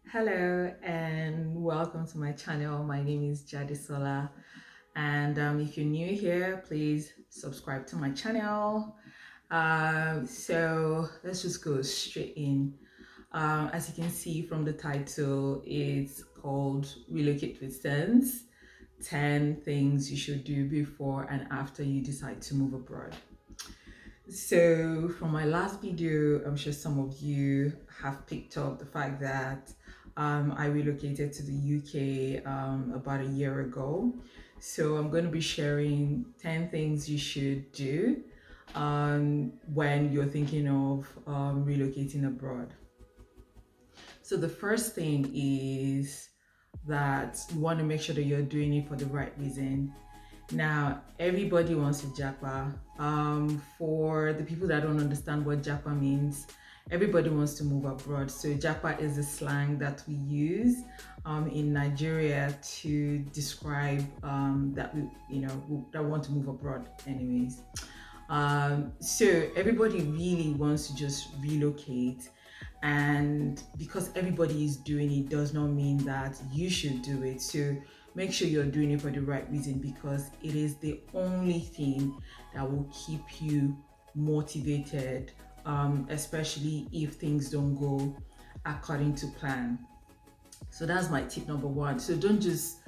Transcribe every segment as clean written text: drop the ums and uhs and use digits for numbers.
Hello and welcome to my channel. My name is Jadisola, and if you're new here, please subscribe to my channel. So let's just go straight in. As you can see from the title, it's called Relocate with Sense: 10 things you should do before and after you decide to move abroad. So from my last video, I'm sure some of you have picked up the fact that I relocated to the UK about a year ago. So I'm going to be sharing 10 things you should do when you're thinking of relocating abroad. So the first thing is that you want to make sure that you're doing it for the right reason. Now, everybody wants to japa. For the people that don't understand what japa means, everybody wants to move abroad. So japa is a slang that we use in Nigeria to describe that that want to move abroad. Anyways, so everybody really wants to just relocate, and because everybody is doing it does not mean that you should do it. So make sure you're doing it for the right reason, because it is the only thing that will keep you motivated, especially if things don't go according to plan. So that's my tip number one. So don't just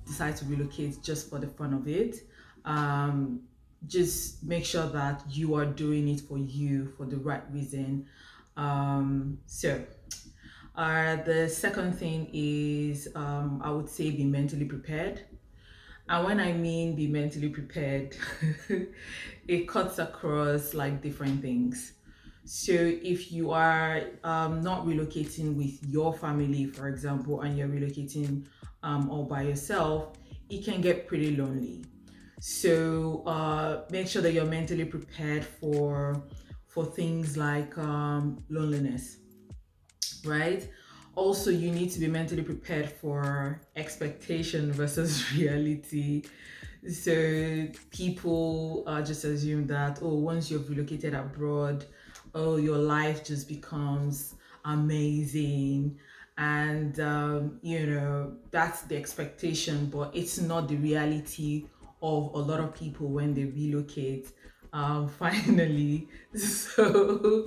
decide to relocate just for the fun of it. Um, just make sure that you are doing it for you for the right reason. The second thing is, I would say, be mentally prepared. And when I mean be mentally prepared, it cuts across like different things. So if you are not relocating with your family, for example, and you're relocating all by yourself, it can get pretty lonely. So make sure that you're mentally prepared for things like loneliness, right? Also, you need to be mentally prepared for expectation versus reality. So people just assume that, oh, once you've relocated abroad, oh, your life just becomes amazing. And, that's the expectation, but it's not the reality of a lot of people when they relocate. Finally, so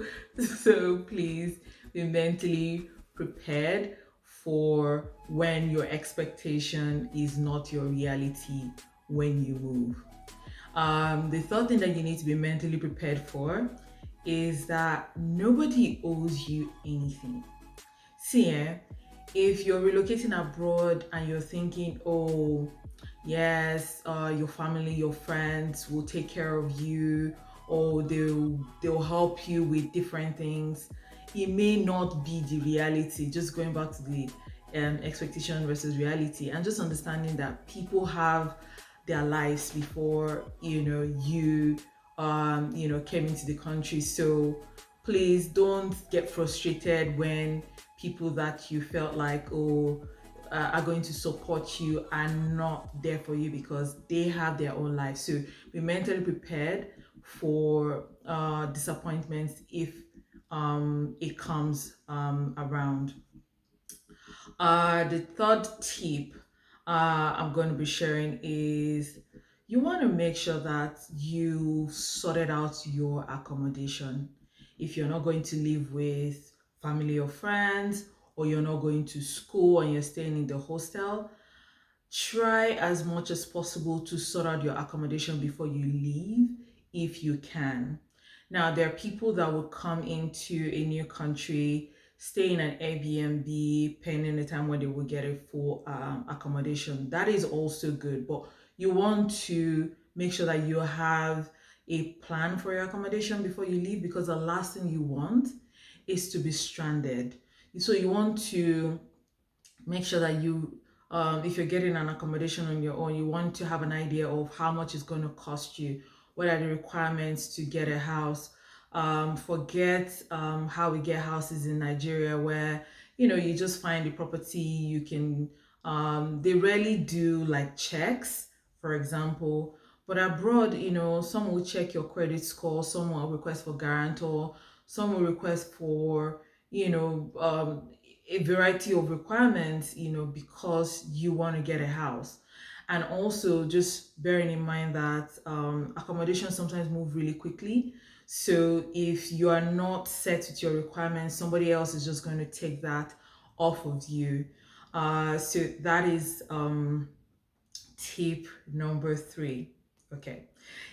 please be mentally prepared for when your expectation is not your reality when you move. The third thing that you need to be mentally prepared for is that nobody owes you anything. See, if you're relocating abroad and you're thinking, oh, yes, your family, your friends will take care of you, or they'll help you with different things, it may not be the reality. Just going back to the expectation versus reality, and just understanding that people have their lives before you came into the country. So please don't get frustrated when people that you felt like, oh, are going to support you are not there for you, because they have their own life. So be mentally prepared for disappointments if it comes around. The third tip I'm going to be sharing is, you want to make sure that you sorted out your accommodation. If you're not going to live with family or friends, or you're not going to school and you're staying in the hostel, try as much as possible to sort out your accommodation before you leave, if you can. Now, there are people that will come into a new country, stay in an Airbnb, pending the time when they will get a full accommodation. That is also good, but you want to make sure that you have a plan for your accommodation before you leave, because the last thing you want is to be stranded. So you want to make sure that if you're getting an accommodation on your own, you want to have an idea of how much it's going to cost you. What are the requirements to get a house? Forget how we get houses in Nigeria, where you just find the property. You can they rarely do like checks, for example. But abroad, some will check your credit score, some will request for guarantor, some will request for you know um, a variety of requirements, because you want to get a house. And also just bearing in mind that accommodation sometimes move really quickly. So if you are not set with your requirements, somebody else is just going to take that off of you. So that is tip number 3. Okay.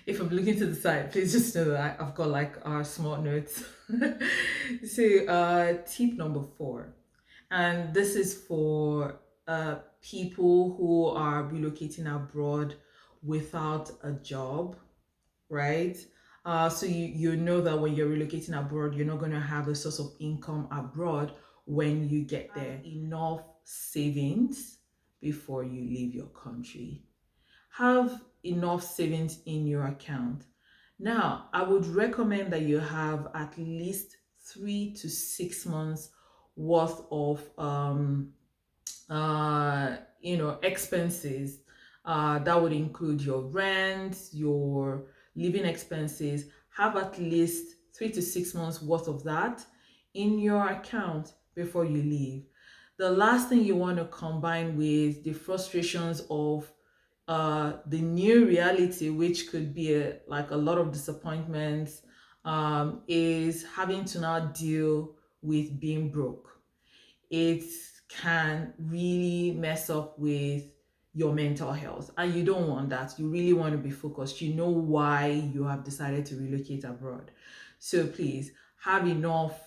If I'm looking to the side, please just know that I've got like small notes. So tip number 4, and this is for people who are relocating abroad without a job, right? So you know that when you're relocating abroad, you're not going to have a source of income abroad when you get there. Enough savings before you leave your country. Have enough savings in your account. Now, I would recommend that you have at least 3 to 6 months worth of expenses. That would include your rent, your living expenses. Have at least 3 to 6 months worth of that in your account before you leave. The last thing you want to combine with the frustrations of the new reality, which could be like a lot of disappointments, is having to now deal with being broke. It can really mess up with your mental health, and you don't want that. You really want to be focused. You know why you have decided to relocate abroad. So please have enough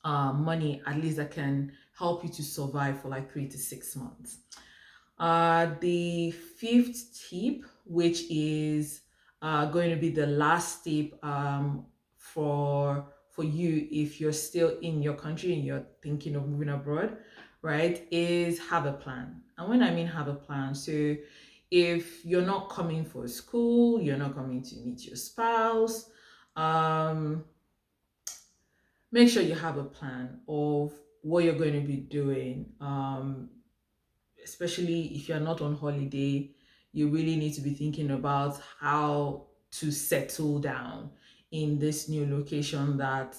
money, at least, that can help you to survive for like 3 to 6 months. The fifth tip, which is going to be the last tip for you if you're still in your country and you're thinking of moving abroad, right, is have a plan. And when I mean have a plan, so if you're not coming for school, you're not coming to meet your spouse, um, make sure you have a plan of what you're going to be doing. Especially if you're not on holiday, you really need to be thinking about how to settle down in this new location that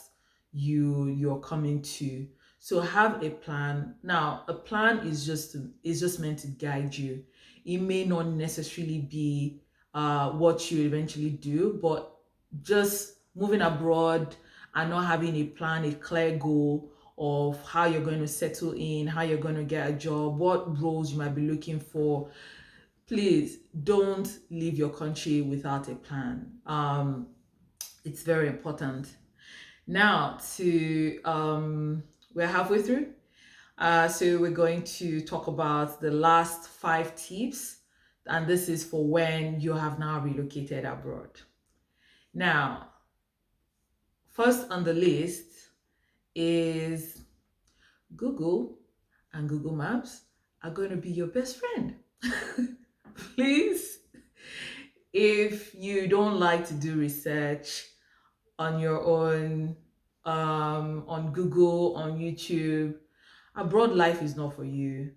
you're coming to. So have a plan. Now, a plan is just meant to guide you. It may not necessarily be what you eventually do, but just moving abroad and not having a plan, a clear goal of how you're going to settle in, how you're going to get a job, what roles you might be looking for. Please don't leave your country without a plan. It's very important. Now, we're halfway through. So we're going to talk about the last 5 tips, and this is for when you have now relocated abroad. Now, first on the list is Google and Google Maps are going to be your best friend. Please, if you don't like to do research on your own, on Google, on YouTube, abroad life is not for you.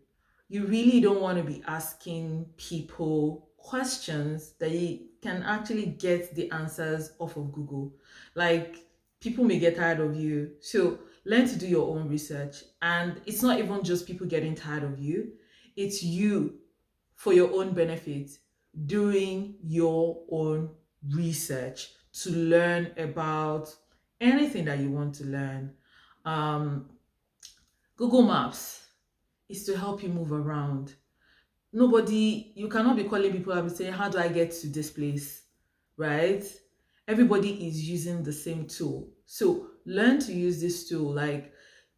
You really don't want to be asking people questions that you can actually get the answers off of Google. Like, people may get tired of you. So learn to do your own research. And it's not even just people getting tired of you, it's you, for your own benefit, doing your own research to learn about anything that you want to learn. Um, Google Maps is to help you move around. You cannot be calling people and be saying, how do I get to this place? Right? Everybody is using the same tool. So learn to use this tool. Like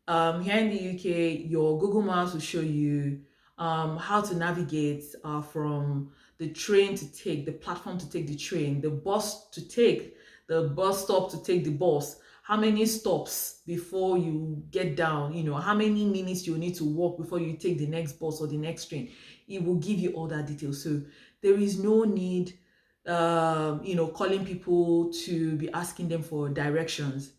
here in the UK, your Google Maps will show you how to navigate from the train to take, the platform to take the train, the bus to take, the bus stop to take the bus, how many stops before you get down, how many minutes you need to walk before you take the next bus or the next train. It will give you all that detail. So there is no need, calling people to be asking them for directions.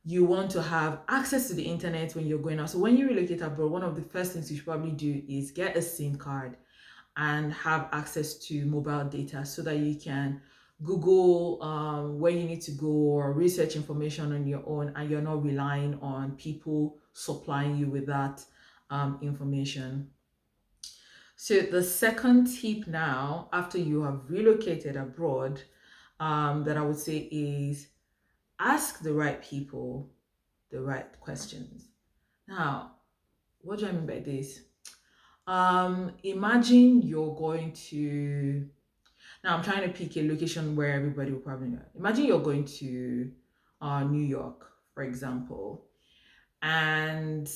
You want to have access to the internet when you're going out. So when you relocate abroad, one of the first things you should probably do is get a SIM card and have access to mobile data so that you can Google where you need to go or research information on your own, and you're not relying on people supplying you with that information. So the second tip now, after you have relocated abroad, that I would say is ask the right people the right questions. Now, what do I mean by this? Imagine you're going to, now I'm trying to pick a location where everybody will probably know. Imagine you're going to New York, for example, and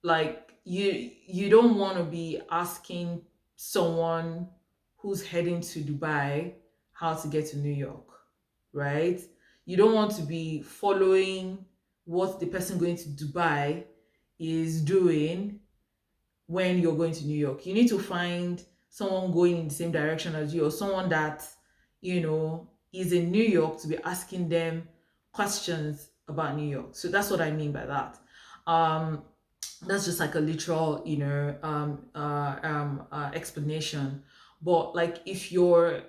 like you don't want to be asking someone who's heading to Dubai how to get to New York, right? You don't want to be following what the person going to Dubai is doing when you're going to New York. You need to find someone going in the same direction as you, or someone that, is in New York, to be asking them questions about New York. So that's what I mean by that. Um, that's just like a literal, explanation. But like if you're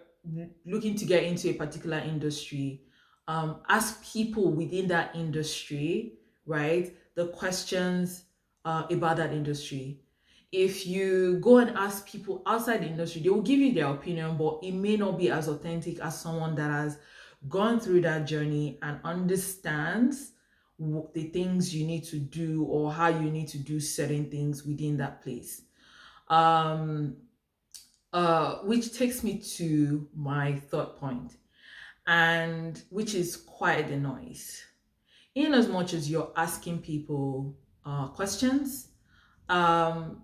looking to get into a particular industry, ask people within that industry, right, the questions about that industry. If you go and ask people outside the industry, they will give you their opinion, but it may not be as authentic as someone that has gone through that journey and understands the things you need to do or how you need to do certain things within that place. Um, which takes me to my third point, and which is quiet the noise. In as much as you're asking people questions, um,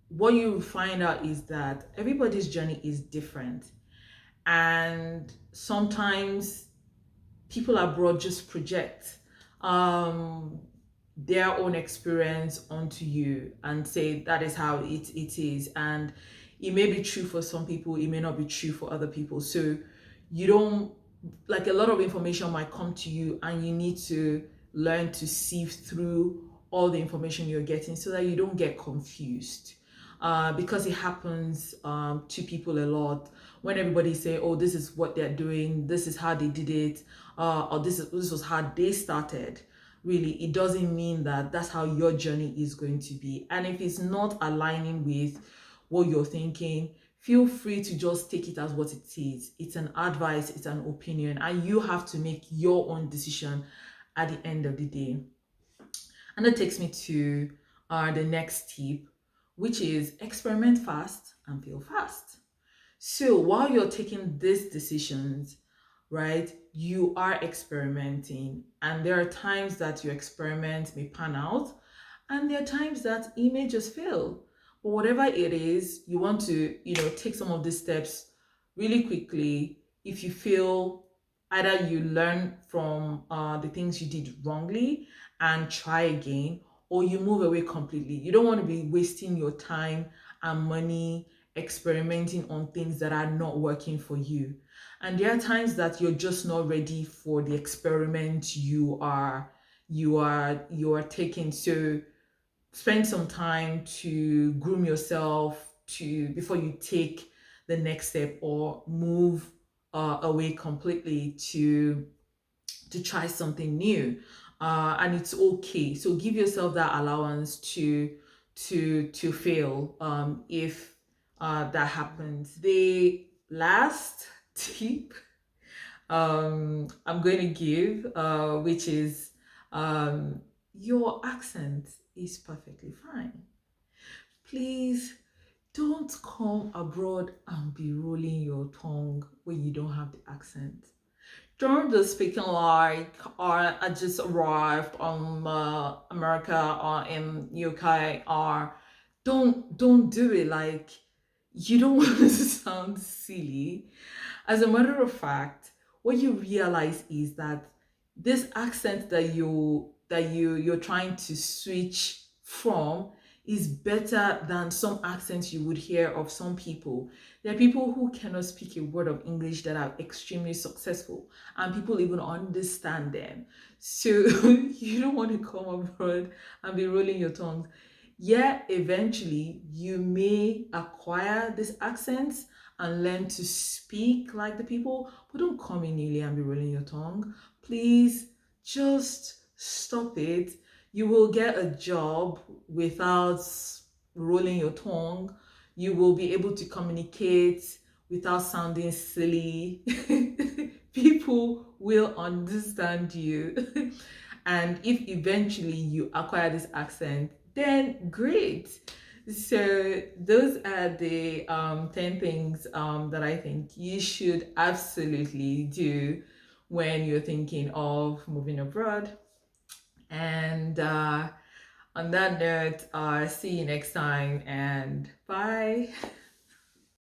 what you find out is that everybody's journey is different. And sometimes people abroad just project um, their own experience onto you and say that is how it is. And it may be true for some people, it may not be true for other people. So you don't, like, a lot of information might come to you and you need to learn to sift through all the information you're getting so that you don't get confused. Because it happens to people a lot when everybody say, oh, this is what they're doing, this is how they did it, or this was how they started. Really, it doesn't mean that that's how your journey is going to be. And if it's not aligning with what you're thinking, feel free to just take it as what it is. It's an advice, it's an opinion, and you have to make your own decision at the end of the day. And that takes me to the next tip, which is experiment fast and fail fast. So while you're taking these decisions, right, you are experimenting, and there are times that your experiment may pan out, and there are times that it may just fail. But whatever it is, you want to, take some of these steps really quickly. If you feel, either you learn from the things you did wrongly and try again, or you move away completely. You don't want to be wasting your time and money experimenting on things that are not working for you. And there are times that you're just not ready for the experiment you are taking. So spend some time to groom yourself to before you take the next step or move away completely to try something new. And it's okay. So give yourself that allowance to fail if that happens. The last tip I'm going to give, which is your accent is perfectly fine. Please don't come abroad and be rolling your tongue when you don't have the accent. Don't just speaking like, or I just arrived on America or in UK, or don't do it like you don't want to sound silly. As a matter of fact, what you realize is that this accent that you're trying to switch from is better than some accents you would hear of some people. There are people who cannot speak a word of English that are extremely successful, and people even understand them. So you don't want to come abroad and be rolling your tongues. Yeah, eventually you may acquire these accents and learn to speak like the people, but don't come in newly and be rolling your tongue. Please just stop it. You will get a job without rolling your tongue. You will be able to communicate without sounding silly. People will understand you. And if eventually you acquire this accent, then great. So those are the 10 things that I think you should absolutely do when you're thinking of moving abroad. And on that note, see you next time and bye.